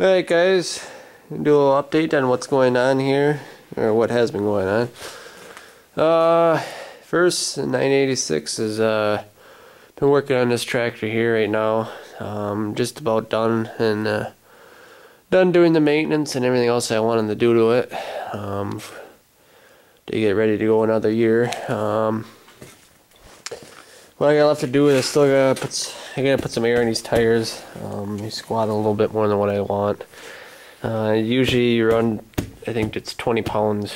Alright guys, do a little update on what's going on here, or what has been going on. First, the 986 is been working on this tractor here right now. Just about done, and done doing the maintenance and everything else I wanted to do to it to get ready to go another year. What I got left to do is I gotta put some air in these tires. They squat a little bit more than what I want. Usually you run, I think it's 20 pounds.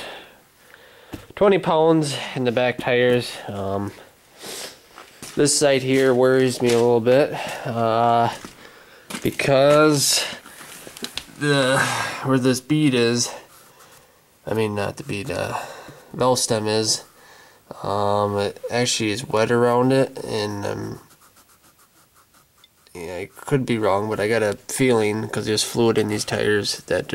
20 pounds in the back tires. This side here worries me a little bit because where this bead is, I mean not the bead, valve stem is, it actually is wet around it, and yeah, I could be wrong, but I got a feeling because there's fluid in these tires that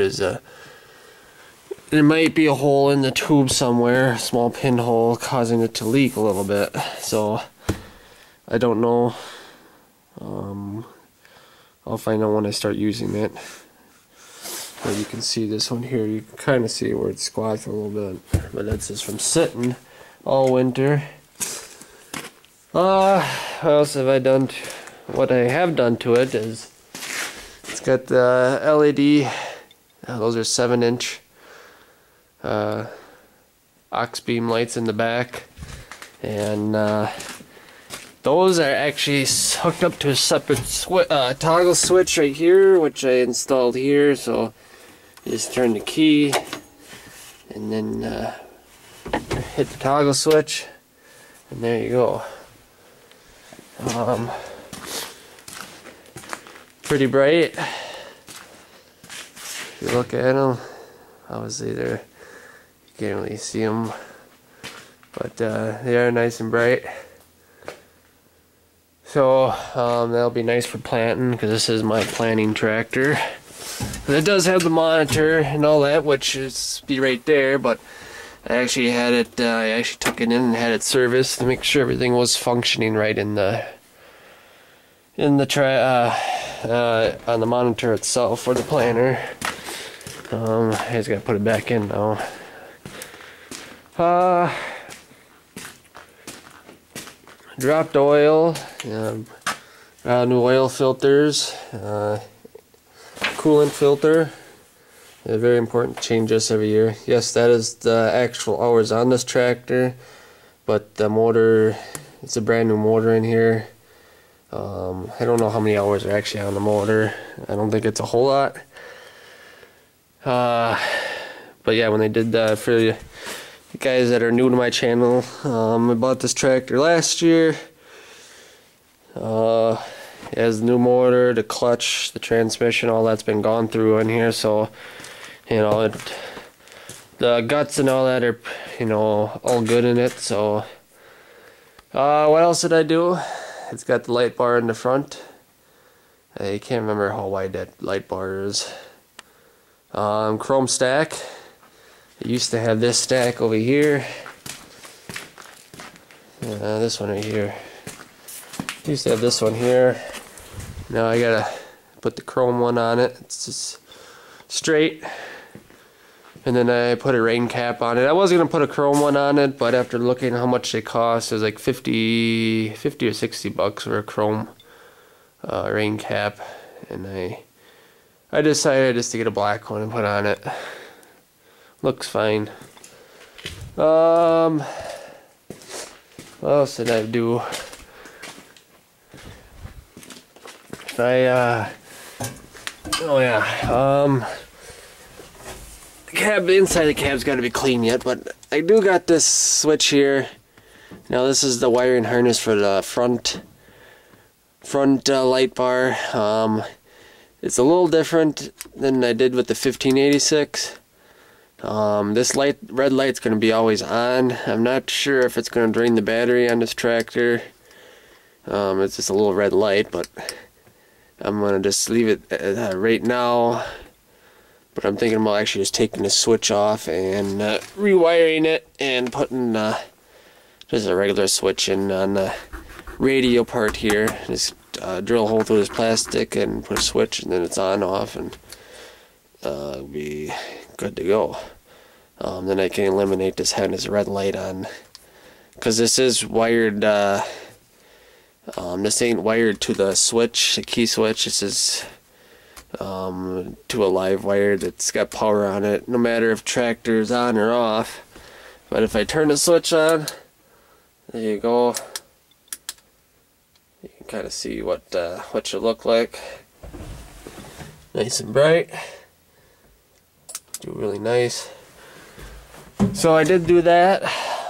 there might be a hole in the tube somewhere, a small pinhole causing it to leak a little bit. So I don't know. I'll find out when I start using it. But you can see this one here. You can kind of see where it squats a little bit, but that's just from sitting all winter. What else have I done? What I have done to it is it's got the LED. Those are 7-inch aux beam lights in the back, and those are actually hooked up to a separate toggle switch right here, which I installed here. So you just turn the key and then hit the toggle switch, and there you go. Pretty bright. If you look at them, obviously you can't really see them, but they are nice and bright. So that'll be nice for planting, because this is my planting tractor. And it does have the monitor and all that, which is be right there, but I actually had it. I actually took it in and had it serviced to make sure everything was functioning right on the monitor itself for the planter. I just gotta put it back in now. Dropped oil, new oil filters, coolant filter. Very important to change this every year. Yes, that is the actual hours on this tractor, but the motor, it's a brand new motor in here. I don't know how many hours are actually on the motor. I don't think it's a whole lot. But yeah, when they did that, for the guys that are new to my channel, I bought this tractor last year. It has the new motor, the clutch, the transmission, all that's been gone through in here. So, you know, the guts and all that are, you know, all good in it. So, what else did I do? It's got the light bar in the front. I can't remember how wide that light bar is. Chrome stack. I used to have this stack over here. This one right here. Used to have this one here. Now I gotta put the chrome one on it. It's just straight. And then I put a rain cap on it. I was gonna put a chrome one on it, but after looking at how much they cost, it was like 50 or 60 bucks for a chrome rain cap, and I decided just to get a black one and put on it. Looks fine. What else did I do? Oh yeah, the inside of the cab's got to be clean yet, but I do got this switch here. Now this is the wiring harness for the front light bar. It's a little different than I did with the 1586. This red light's going to be always on. I'm not sure if it's going to drain the battery on this tractor. It's just a little red light, but I'm going to just leave it right now. But I'm thinking about actually just taking the switch off and rewiring it and putting just a regular switch in on the radio part here. Just drill a hole through this plastic and put a switch, and then it's on, off, and be good to go. Then I can eliminate this having this red light on, because this is wired. This ain't wired to the switch, the key switch. This is to a live wire that's got power on it, no matter if tractor's on or off. But if I turn the switch on, there you go. You can kind of see what should look like. Nice and bright. Do really nice. So I did do that.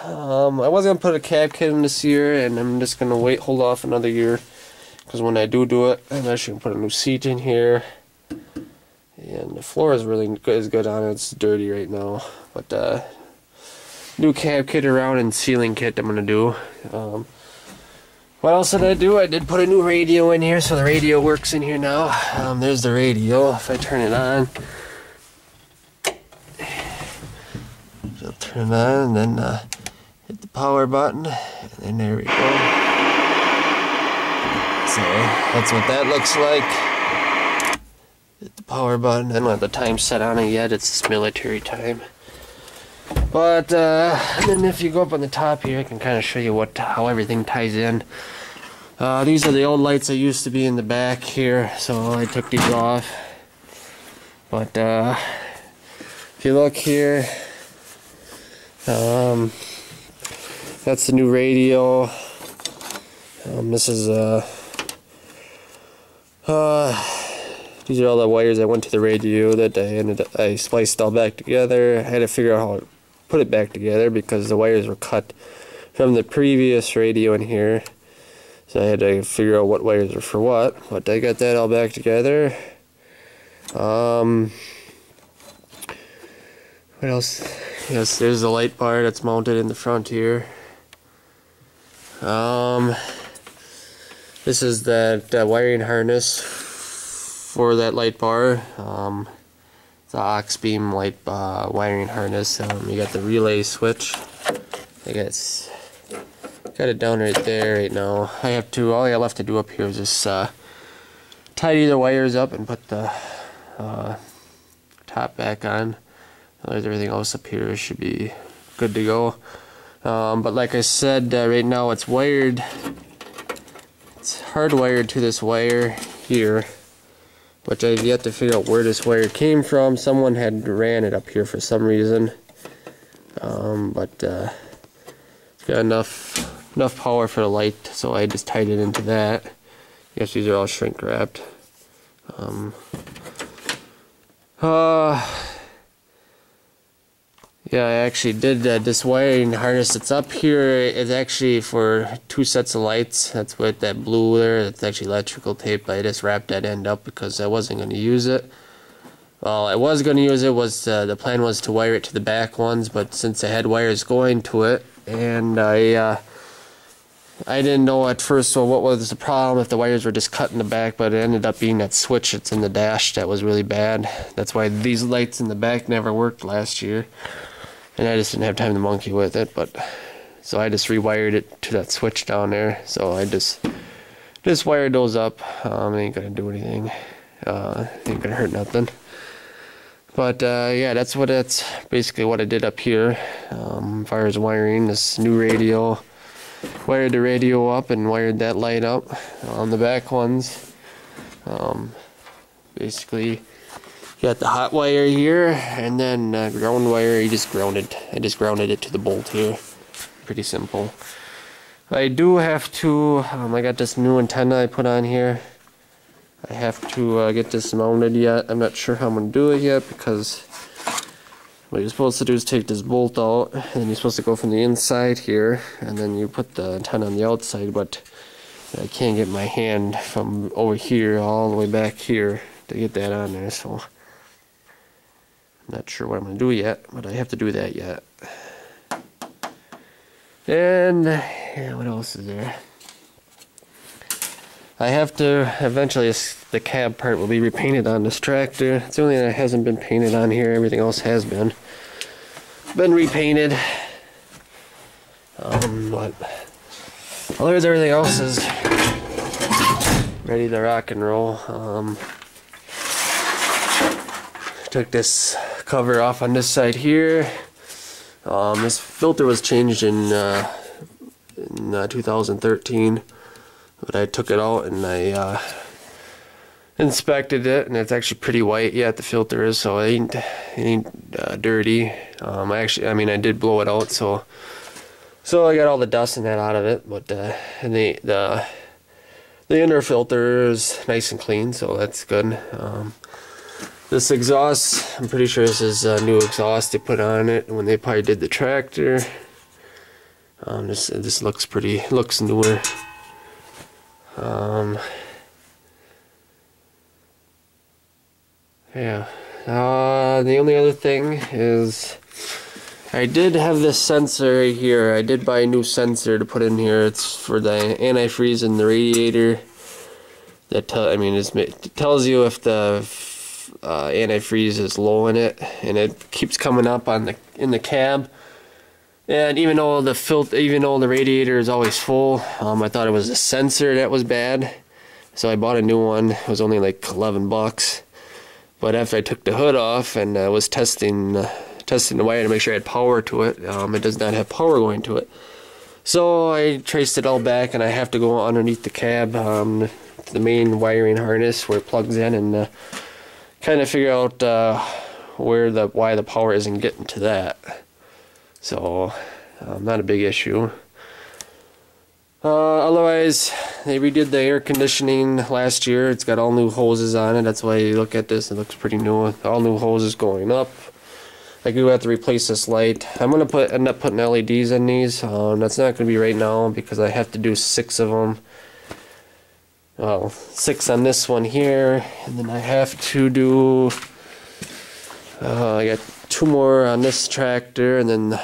I was gonna put a cab kit in this year, and I'm just gonna hold off another year, because when I do it, I'm actually gonna put a new seat in here. And the floor is really good on it. It's dirty right now, but new cab kit around and ceiling kit I'm gonna do. What else did I do? I did put a new radio in here, so the radio works in here now. There's the radio. If I turn it on, so turn it on, and then hit the power button, and then there we go. So that's what that looks like. Hit the power button. I don't have the time set on it yet. It's military time. But and then if you go up on the top here, I can kind of show you how everything ties in. These are the old lights that used to be in the back here, so I took these off. But if you look here, that's the new radio. This is these are all the wires that went to the radio that I spliced all back together. I had to figure out how to put it back together because the wires were cut from the previous radio in here. So I had to figure out what wires are for what. But I got that all back together. What else? Yes, there's the light bar that's mounted in the front here. This is that wiring harness for that light bar. It's an aux beam light wiring harness. You got the relay switch. I guess got it down right there right now. All I left to do up here is just tidy the wires up and put the top back on. Otherwise, everything else up here should be good to go. But like I said, right now it's wired. It's hardwired to this wire here, which I've yet to figure out where this wire came from. Someone had ran it up here for some reason, but it's got enough power for the light, so I just tied it into that. I guess these are all shrink wrapped. Yeah, I actually did this wiring harness that's up here is actually for 2 sets of lights. That's what that blue there, that's actually electrical tape. I just wrapped that end up because I wasn't going to use it. Well, I was going to use it. The plan was to wire it to the back ones, but since I had wires going to it, and I didn't know at first what was the problem, if the wires were just cut in the back, but it ended up being that switch that's in the dash that was really bad. That's why these lights in the back never worked last year. And I just didn't have time to monkey with it, so I just rewired it to that switch down there. So I just wired those up. It ain't gonna do anything. Ain't gonna hurt nothing. But yeah, that's basically what I did up here. As far as wiring this new radio, wired the radio up and wired that light up on the back ones. Basically. You got the hot wire here, and then ground wire. I just grounded it to the bolt here. Pretty simple. I do have to. I got this new antenna I put on here. I have to get this mounted yet. I'm not sure how I'm gonna do it yet because what you're supposed to do is take this bolt out, and you're supposed to go from the inside here, and then you put the antenna on the outside. But I can't get my hand from over here all the way back here to get that on there, so. Not sure what I'm going to do yet, but I have to do that yet. And yeah, what else is there? I have to eventually, the cab part will be repainted on this tractor. It's the only thing that hasn't been painted on here. Everything else has been repainted. But otherwise, everything else is ready to rock and roll. took this cover off on this side here. This filter was changed in 2013, but I took it out and I inspected it, and it's actually pretty white yet. The filter is, so it ain't dirty. I mean I did blow it out, so I got all the dust and that out of it, but and the inner filter is nice and clean, so that's good. This exhaust, I'm pretty sure this is a new exhaust they put on it when they probably did the tractor. This looks newer. Yeah. The only other thing is I did have this sensor right here. I did buy a new sensor to put in here. It's for the antifreeze in the radiator. That it tells you if the antifreeze is low in it, and it keeps coming up on in the cab. And even though the radiator is always full, I thought it was the sensor that was bad, so I bought a new one. It was only like 11 bucks. But after I took the hood off and was testing the wire to make sure I had power to it, it does not have power going to it. So I traced it all back, and I have to go underneath the cab, the main wiring harness where it plugs in, and kind of figure out why the power isn't getting to that. So not a big issue. Otherwise, they redid the air conditioning last year. It's got all new hoses on it. That's why you look at this, it looks pretty new. All new hoses going up. I do have to replace this light. I'm going to end up putting LEDs in these. That's not going to be right now because I have to do 6 of them. Well, 6 on this one here, and then I have to do I got 2 more on this tractor, and then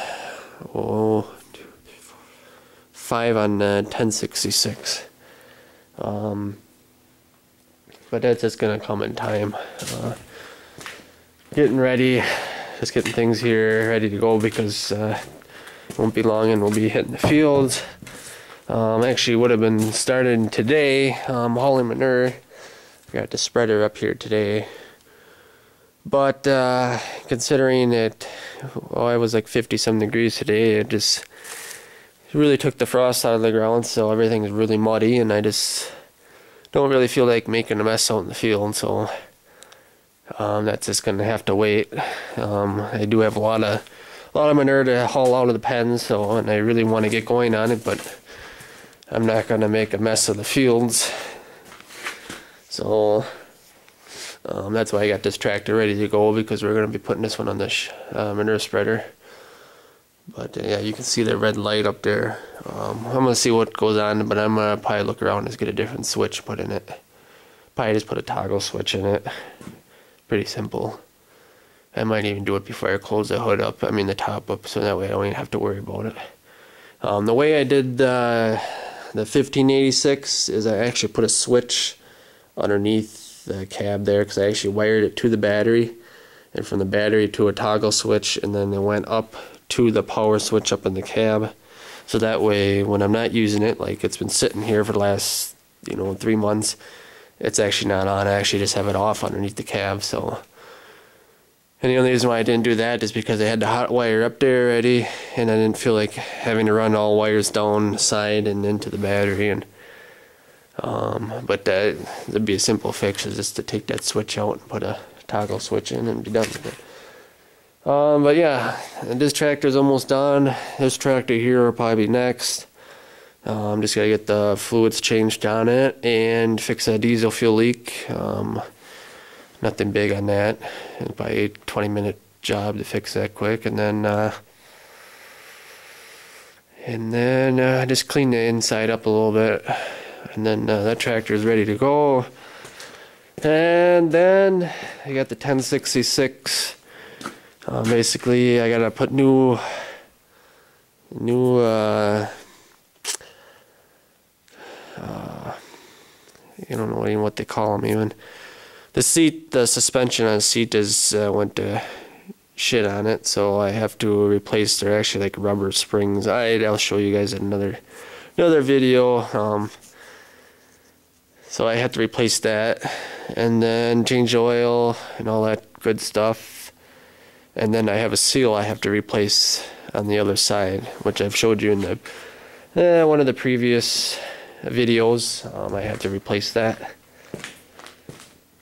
5 on 1066. But that's just gonna come in time. Getting ready, just getting things here ready to go, because it won't be long and we'll be hitting the fields. Actually would have been started today, hauling manure. Got the spreader up here today, but considering it, it was like 50-some degrees today, it really took the frost out of the ground, so everything is really muddy, and I just don't really feel like making a mess out in the field, so that's just gonna have to wait. I do have a lot of manure to haul out of the pen, and I really want to get going on it, but I'm not gonna make a mess of the fields. So that's why I got this tractor ready to go, because we're gonna be putting this one on this manure spreader. But yeah, you can see the red light up there. I'm gonna see what goes on, but I'm gonna probably look around and just get a different switch put in it. Probably just put a toggle switch in it. Pretty simple. I might even do it before I close the hood up, the top up, so that way I don't even have to worry about it. The way I did the 1586 is I actually put a switch underneath the cab there, because I actually wired it to the battery, and from the battery to a toggle switch, and then it went up to the power switch up in the cab. So that way, when I'm not using it, like it's been sitting here for the last 3 months, it's actually not on. I actually just have it off underneath the cab. So, and the only reason why I didn't do that is because I had the hot wire up there already, and I didn't feel like having to run all wires down the side and into the battery. And but that'd be a simple fix, is just to take that switch out and put a toggle switch in and be done with it. But yeah, this tractor's almost done. This tractor here will probably be next. I'm just gonna get the fluids changed on it and fix a diesel fuel leak. Nothing big on that. It's probably a 20-minute job to fix that quick, and then just clean the inside up a little bit, and then that tractor is ready to go. And then I got the 1066. Basically, I gotta put new I don't know even what they call them even. The seat, the suspension on the seat went to shit on it, so I have to replace. They're actually like rubber springs. I'll show you guys in another video. So I have to replace that. and then change the oil and all that good stuff. And then I have a seal I have to replace on the other side, which I've showed you in the one of the previous videos. I had to replace that.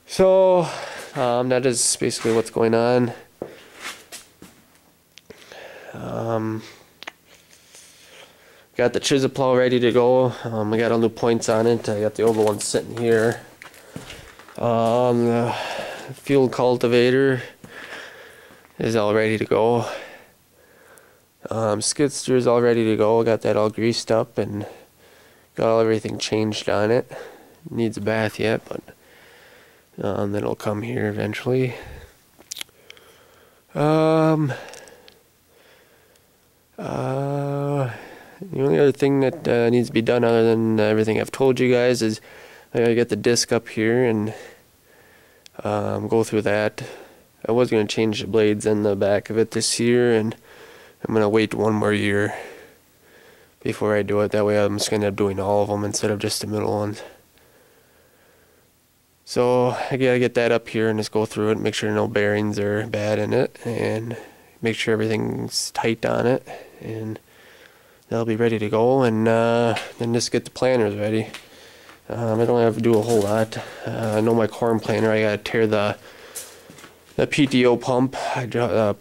So that is basically what's going on. Got the chisel plow ready to go. I got all new points on it. I got the oval one sitting here. The field cultivator is all ready to go. Skid steer is all ready to go. Got that all greased up and got everything changed on it. Needs a bath yet, but then it'll come here eventually. The only other thing that needs to be done other than everything I've told you guys is I gotta get the disc up here and go through that. I was gonna change the blades in the back of it this year, and I'm gonna wait one more year before I do it. That way I'm just gonna end up doing all of them instead of just the middle ones. So I gotta get that up here and just go through it, make sure no bearings are bad in it, and make sure everything's tight on it, and that'll be ready to go. And then just get the planters ready. I don't have to do a whole lot. I know my corn planter, I gotta tear the PTO pump, the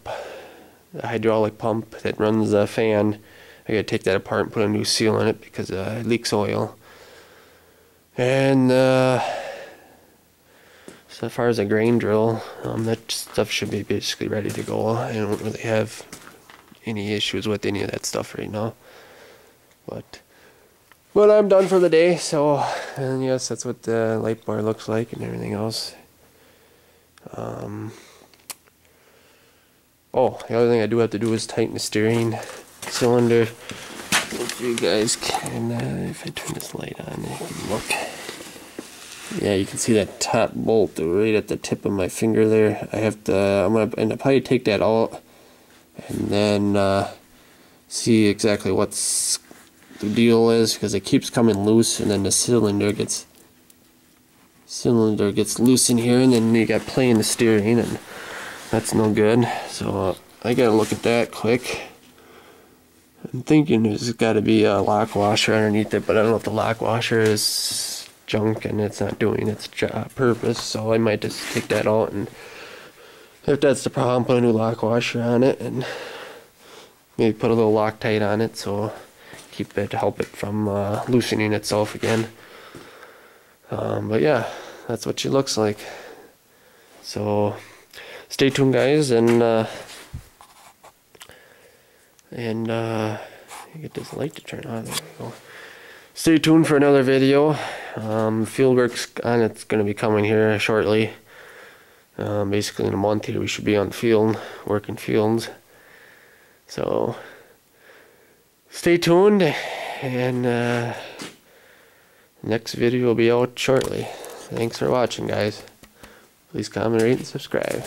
hydraulic pump that runs the fan. I gotta take that apart and put a new seal in it because it leaks oil. And so as far as a grain drill, that stuff should be basically ready to go. I don't really have any issues with any of that stuff right now. But I'm done for the day. So, and yes, that's what the light bar looks like and everything else. Oh, the other thing I do have to do is tighten the steering cylinder. If you guys can, if I turn this light on, you can look. Yeah, you can see that top bolt right at the tip of my finger there. I'm gonna probably take that out and then see exactly what's the deal is, because it keeps coming loose, and then the cylinder gets loose in here, and then you got playing the steering, and that's no good. So I gotta look at that quick. I'm thinking there's got to be a lock washer underneath it, but I don't know if the lock washer is junk and it's not doing its purpose, so I might just take that out, and if that's the problem, put a new lock washer on it and maybe put a little Loctite on it so help it from loosening itself again. But yeah, that's what she looks like. So stay tuned, guys, and get this light to turn on. There we go. Stay tuned for another video. Field work's on. It's going to be coming here shortly. Basically in a month here we should be on the field, working fields. So stay tuned, and next video will be out shortly. Thanks for watching, guys. Please comment, rate, and subscribe.